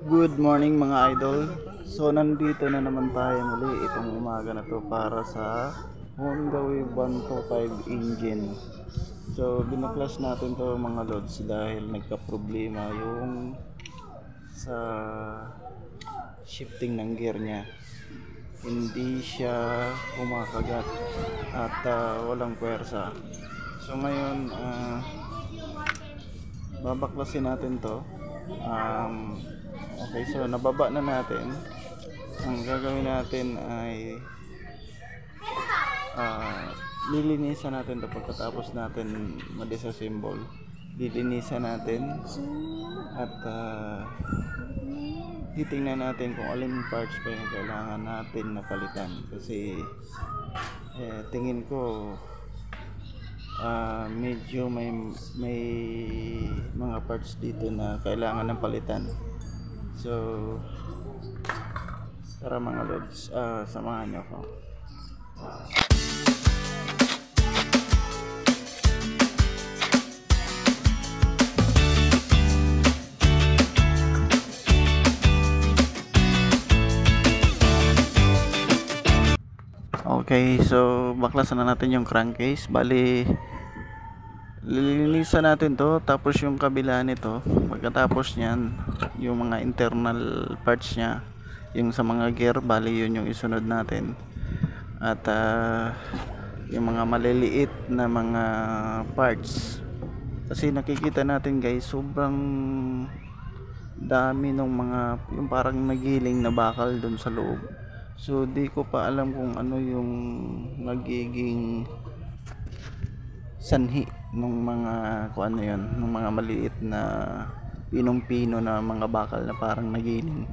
Good morning mga idol. So nandito na naman tayo muli itong umaga na to para sa Honda Wave 125 engine. So binaklas natin to mga lods dahil nagka-problema yung sa shifting ng gear niya. Hindi siya kumakagat at walang puwersa. So ngayon babaklasin natin to. Okay, so nababa na natin. Ang gagawin natin ay lilinisan natin ito pagkatapos natin ma-disassemble. Lilinisan natin at titingnan natin kung alin parts pa yung kailangan natin na palitan kasi tingin ko medyo may mga parts dito na kailangan ng palitan. So tara mga lods, samahan nyo ako. Okay, so baklasan na natin yung crankcase. Bali lilinisan natin to, tapos yung kabila nito. Pagkatapos nyan, yung mga internal parts nya, yung sa mga gear, bali yun yung isunod natin. At yung mga maliliit na mga parts, kasi nakikita natin guys, sobrang dami ng mga yung parang nagiling na bakal dun sa loob. So di ko pa alam kung ano yung nagiging sanhi ng mga kung ano yun, ng mga maliit na pinong-pino na mga bakal na parang nagiling.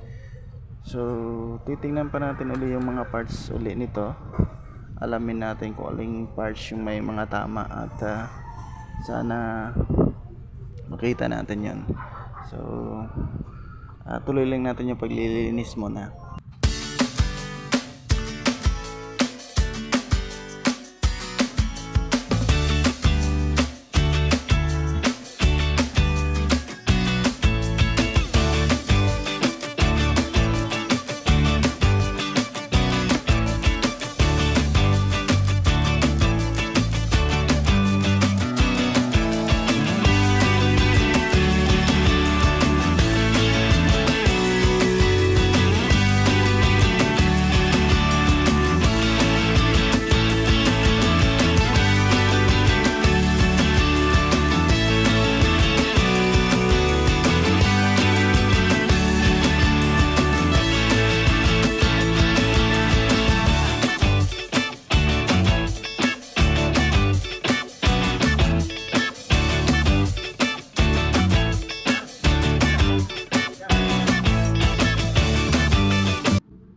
So titingnan pa natin ulit yung mga parts ulit nito. Alamin natin kung aling parts yung may mga tama at sana makita natin yun. So tuloy lang natin yung paglilinis muna.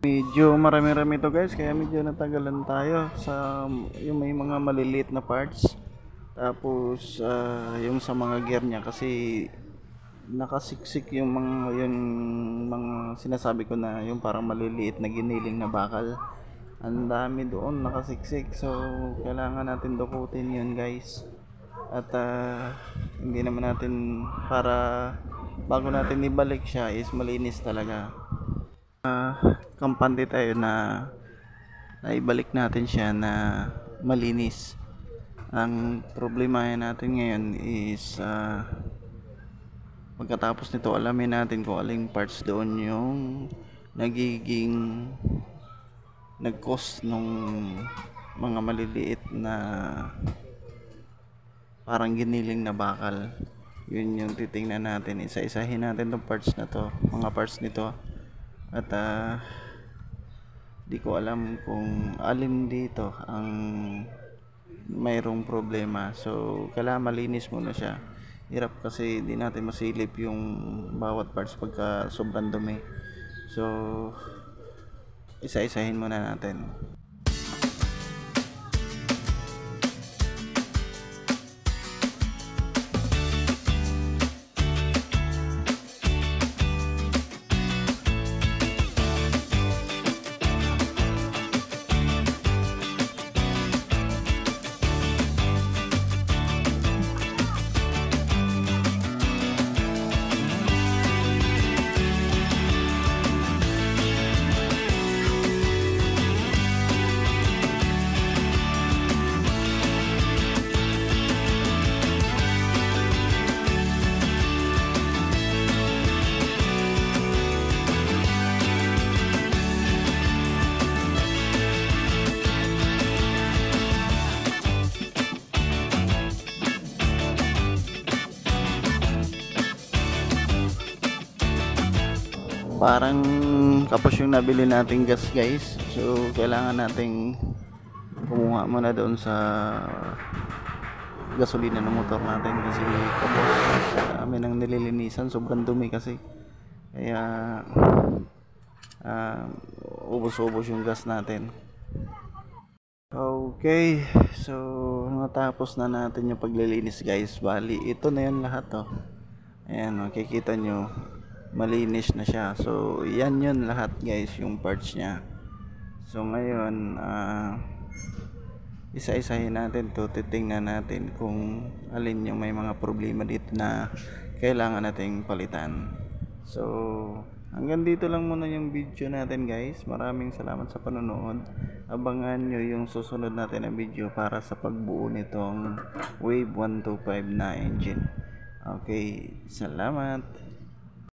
Medyo marami-rami to guys, kaya medyo natagalan tayo sa yung may mga maliliit na parts. Tapos yung sa mga gear niya kasi nakasiksik yung mga sinasabi ko na yung parang maliliit na giniling na bakal. Ang dami doon nakasiksik, so kailangan natin dukutin yun guys. At hindi naman natin, para bago natin ibalik siya is malinis talaga. Kampante tayo na ibalik natin siya na malinis. Ang problema natin ngayon is pagkatapos nito alamin natin kung aling parts doon yung nagiging nag-cause nung mga maliliit na parang giniling na bakal. Yun yung titingnan natin, isa-isahin natin tong parts na to, mga parts nito. At di ko alam kung alin dito ang mayroong problema. So kailangan malinis muna siya. Hirap kasi di natin masilip yung bawat parts pagka sobrang dumi. So isa-isahin muna natin. Parang kapos yung nabili nating gas guys, so kailangan nating kumuha muna doon sa gasolina ng motor natin kasi kapos. Amin ang nililinisan, sobrang dumi kasi, kaya uh, ubos-ubos yung gas natin. Okay, so natapos na natin yung paglilinis guys. Bali ito na yan lahat, oh. Ayan, makikita nyo malinis na siya. So yan yun lahat guys, yung parts nya. So ngayon isa-isahin natin to, titingnan natin kung alin yung may mga problema dito na kailangan nating palitan. So hanggang dito lang muna yung video natin guys. Maraming salamat sa panonood. Abangan nyo yung susunod natin na video para sa pagbuo nitong Wave 125 na engine. Okay, salamat.